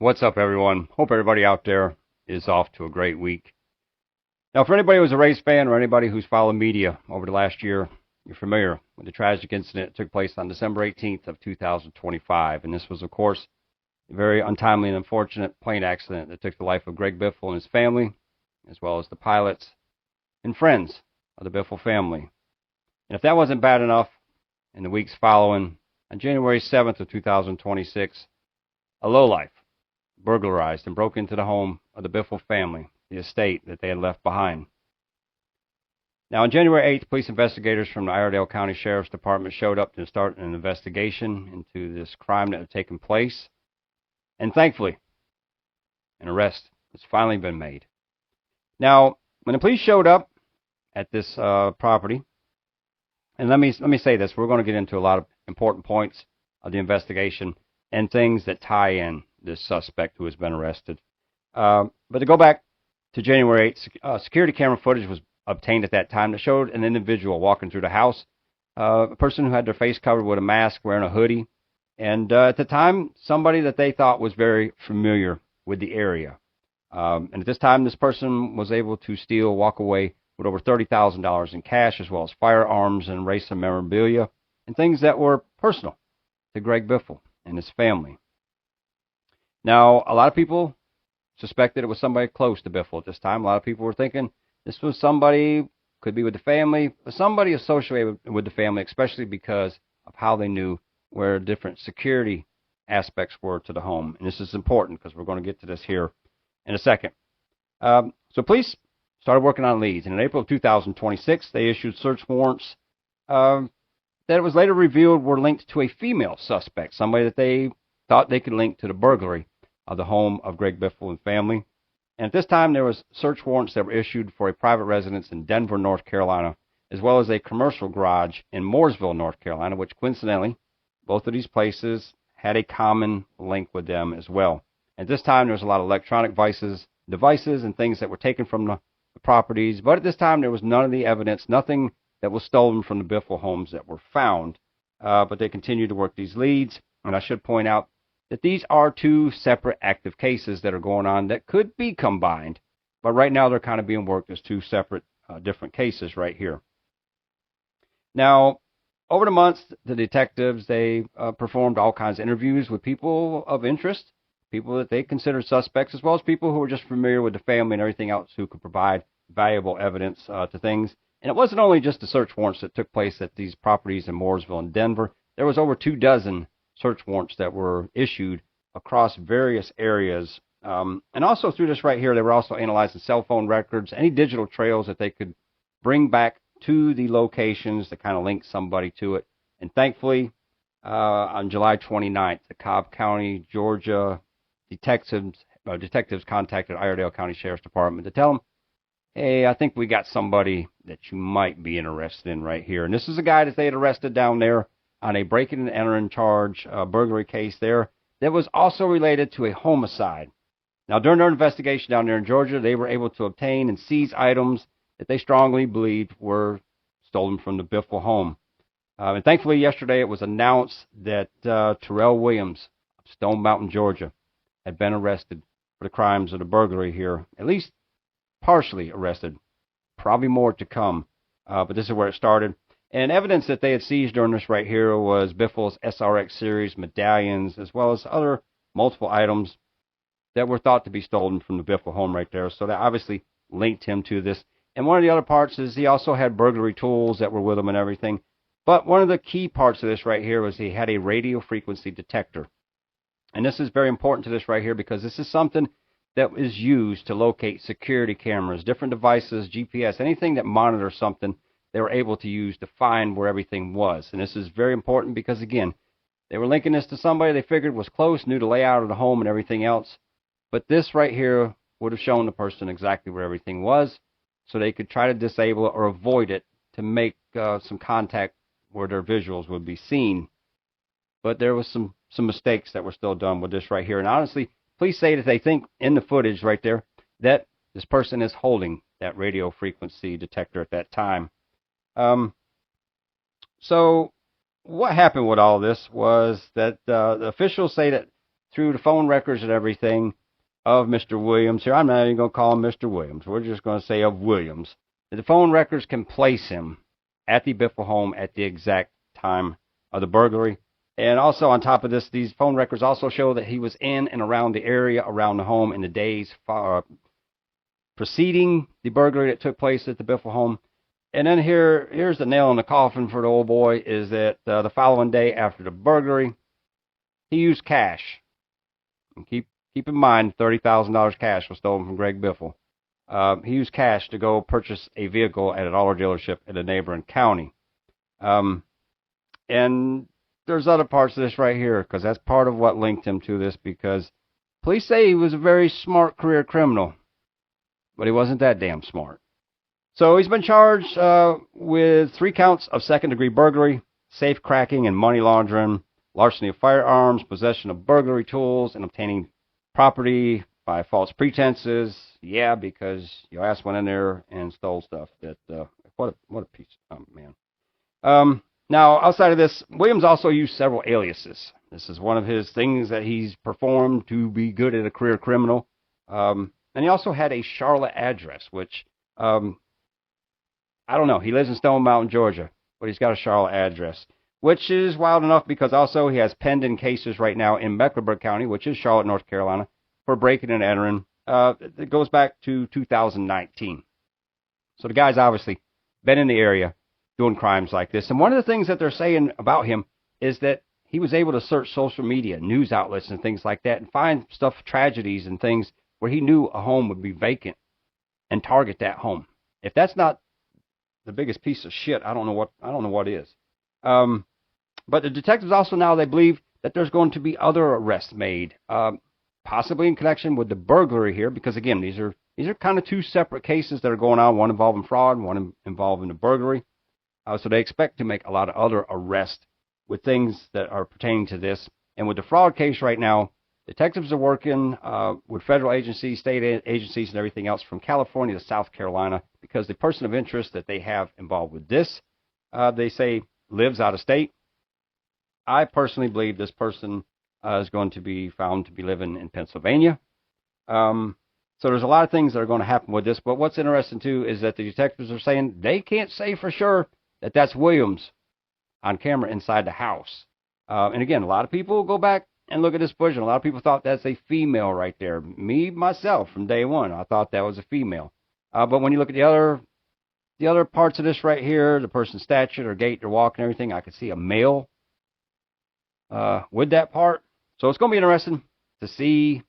What's up, everyone? Hope everybody out there is off to a great week. Now, for anybody who's a race fan or anybody who's followed media over the last year, you're familiar with the tragic incident that took place on December 18th of 2025. And this was, of course, a very untimely and unfortunate plane accident that took the life of Greg Biffle and his family, as well as the pilots and friends of the Biffle family. And if that wasn't bad enough, in the weeks following, on January 7th of 2026, a lowlife burglarized and broke into the home of the Biffle family, the estate that they had left behind. Now, on January 8th, police investigators from the Iredell County Sheriff's Department showed up to start an investigation into this crime that had taken place. And thankfully, an arrest has finally been made. Now, when the police showed up at this property, and let me say this, we're going to get into a lot of important points of the investigation and things that tie in this suspect who has been arrested. But to go back to January 8th, security camera footage was obtained at that time that showed an individual walking through the house, a person who had their face covered with a mask, wearing a hoodie, and at the time, somebody that they thought was very familiar with the area. And at this time, this person was able to walk away with over $30,000 in cash, as well as firearms and race and memorabilia, and things that were personal to Greg Biffle and his family. Now, a lot of people suspected it was somebody close to Biffle at this time. A lot of people were thinking this was somebody, could be with the family, but somebody associated with the family, especially because of how they knew where different security aspects were to the home. And this is important because we're going to get to this here in a second. So police started working on leads. And in April of 2026, they issued search warrants that it was later revealed were linked to a female suspect, somebody that they thought they could link to the burglary of the home of Greg Biffle and family. And at this time, there was search warrants that were issued for a private residence in Denver, North Carolina, as well as a commercial garage in Mooresville, North Carolina, which coincidentally, both of these places had a common link with them as well. At this time, there was a lot of electronic devices and things that were taken from the properties, but at this time, there was none of the evidence, nothing that was stolen from the Biffle homes that were found. But they continued to work these leads, and I should point out that these are two separate active cases that are going on that could be combined, but right now they're kind of being worked as two separate different cases right here. Now, over the months, the detectives, they performed all kinds of interviews with people of interest, people that they considered suspects, as well as people who were just familiar with the family and everything else who could provide valuable evidence to things. And it wasn't only just the search warrants that took place at these properties in Mooresville and Denver. There was over 24 search warrants that were issued across various areas. And also through this right here, they were also analyzing cell phone records, any digital trails that they could bring back to the locations to kind of link somebody to it. And thankfully, on July 29th, the Cobb County, Georgia detectives contacted Iredell County Sheriff's Department to tell them, hey, I think we got somebody that you might be interested in right here. And this is a guy that they had arrested down there on a breaking and entering charge, burglary case there that was also related to a homicide. Now, during their investigation down there in Georgia, they were able to obtain and seize items that they strongly believed were stolen from the Biffle home. And thankfully, yesterday it was announced that Terrell Williams of Stone Mountain, Georgia, had been arrested for the crimes of the burglary here, at least partially arrested, probably more to come, but this is where it started. And evidence that they had seized during this right here was Biffle's SRX series medallions, as well as other multiple items that were thought to be stolen from the Biffle home right there. So that obviously linked him to this. And one of the other parts is he also had burglary tools that were with him and everything. But one of the key parts of this right here was he had a radio frequency detector. And this is very important to this right here because this is something that is used to locate security cameras, different devices, GPS, anything that monitors something, they were able to use to find where everything was. And this is very important because, again, they were linking this to somebody they figured was close, knew the layout of the home and everything else. But this right here would have shown the person exactly where everything was, so they could try to disable it or avoid it to make some contact where their visuals would be seen. But there was some mistakes that were still done with this right here. And honestly, police say that they think in the footage right there that this person is holding that radio frequency detector at that time. So what happened with all this was that the officials say that through the phone records and everything of Mr. Williams. Here, I'm not even going to call him Mr. Williams. We're just going to say of Williams. The phone records can place him at the Biffle home at the exact time of the burglary. And also on top of this, these phone records also show that he was in and around the area, around the home in the days preceding the burglary that took place at the Biffle home. And then here's the nail in the coffin for the old boy, is that the following day after the burglary, he used cash. And keep in mind, $30,000 cash was stolen from Greg Biffle. He used cash to go purchase a vehicle at an auto dealership in a neighboring county. And there's other parts of this right here, because that's part of what linked him to this, because police say he was a very smart career criminal, but he wasn't that damn smart. So he's been charged with 3 counts of second-degree burglary, safe cracking and money laundering, larceny of firearms, possession of burglary tools, and obtaining property by false pretenses. Yeah, because your ass went in there and stole stuff. What a piece of man. Now, outside of this, Williams also used several aliases. This is one of his things that he's performed to be good at a career criminal. And he also had a Charlotte address, which, I don't know. He lives in Stone Mountain, Georgia, but he's got a Charlotte address, which is wild enough because also he has pending cases right now in Mecklenburg County, which is Charlotte, North Carolina, for breaking and entering. It goes back to 2019. So the guy's obviously been in the area doing crimes like this. And one of the things that they're saying about him is that he was able to search social media, news outlets and things like that, and find stuff, tragedies and things where he knew a home would be vacant and target that home. If that's not the biggest piece of shit, I don't know what is. But the detectives also now, they believe that there's going to be other arrests made, possibly in connection with the burglary here, because again, these are kind of 2 separate cases that are going on, one involving fraud, one involving the burglary. So they expect to make a lot of other arrests with things that are pertaining to this. And with the fraud case right now, detectives are working with federal agencies, state agencies, and everything else from California to South Carolina, because the person of interest that they have involved with this, they say, lives out of state. I personally believe this person is going to be found to be living in Pennsylvania. So there's a lot of things that are going to happen with this. But what's interesting, too, is that the detectives are saying they can't say for sure that that's Williams on camera inside the house. And again, a lot of people go back and look at this footage, and a lot of people thought that's a female right there. Me, myself, from day one, I thought that was a female. But when you look at the other parts of this right here, the person's stature, their gait, their walk, and everything, I could see a male with that part. So it's going to be interesting to see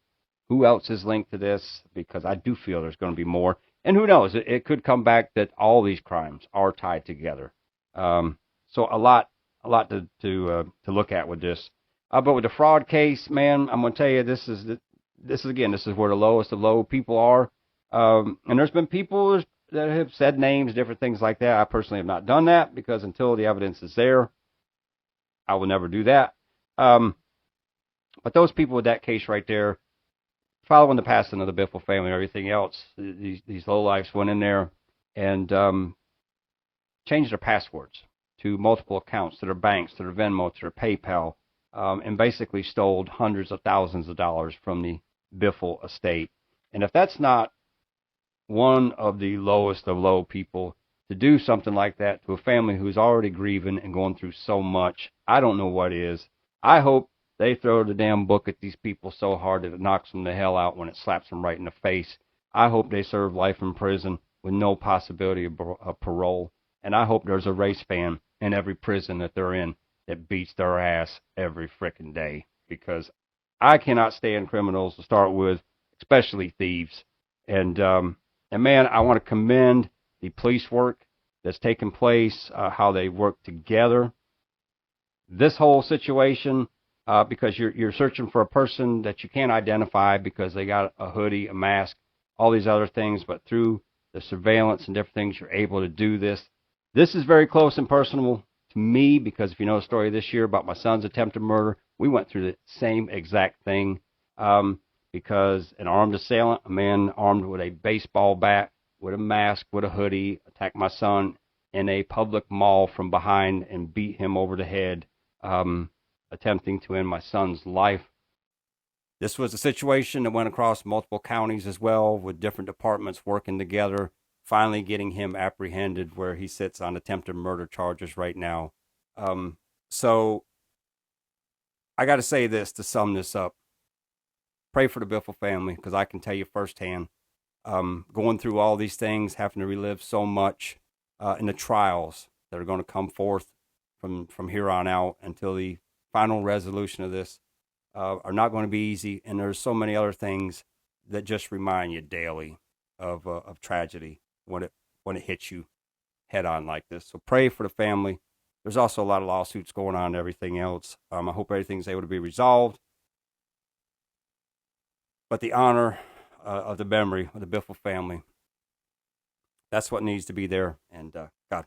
who else is linked to this, because I do feel there's going to be more. And who knows, it could come back that all these crimes are tied together. So a lot to look at with this. But with the fraud case, man, I'm going to tell you, this is where the lowest of low people are. And there's been people that have said names, different things like that. I personally have not done that, because until the evidence is there, I will never do that. But those people with that case right there, following the passing of the Biffle family and everything else, these lowlifes went in there and changed their passwords to multiple accounts, to their banks, to their Venmo, to their PayPal, and basically stole hundreds of thousands of dollars from the Biffle estate. And if that's not one of the lowest of low people to do something like that to a family who's already grieving and going through so much, I don't know what is. I hope they throw the damn book at these people so hard that it knocks them the hell out when it slaps them right in the face. I hope they serve life in prison with no possibility of parole. And I hope there's a race fan in every prison that they're in that beats their ass every frickin' day. Because I cannot stand criminals to start with, especially thieves. And man, I want to commend the police work that's taken place, how they work together. This whole situation, because you're searching for a person that you can't identify because they got a hoodie, a mask, all these other things, but through the surveillance and different things, you're able to do this. This is very close and personal to me, because if you know the story this year about my son's attempted murder, we went through the same exact thing, because an armed assailant, a man armed with a baseball bat, with a mask, with a hoodie, attacked my son in a public mall from behind and beat him over the head, attempting to end my son's life. This was a situation that went across multiple counties as well, with different departments working together, finally getting him apprehended, where he sits on attempted murder charges right now. So I got to say this to sum this up. Pray for the Biffle family, because I can tell you firsthand, going through all these things, having to relive so much in the trials that are going to come forth from here on out until the final resolution of this are not going to be easy. And there's so many other things that just remind you daily of tragedy when it hits you head on like this. So pray for the family. There's also a lot of lawsuits going on and everything else. I hope everything's able to be resolved. But the honor of the memory of the Biffle family, that's what needs to be there. And God,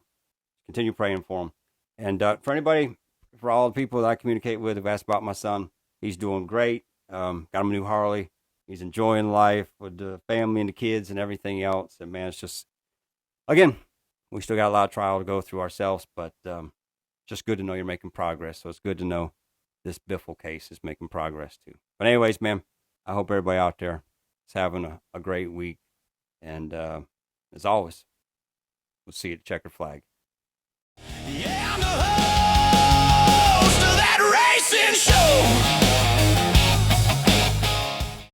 continue praying for them. And for anybody, for all the people that I communicate with who've asked about my son, he's doing great. Got him a new Harley. He's enjoying life with the family and the kids and everything else. And man, it's just, again, we still got a lot of trial to go through ourselves, but just good to know you're making progress. So it's good to know this Biffle case is making progress too. But anyways, man, I hope everybody out there is having a great week. And as always, we'll see you at the Checker Flag.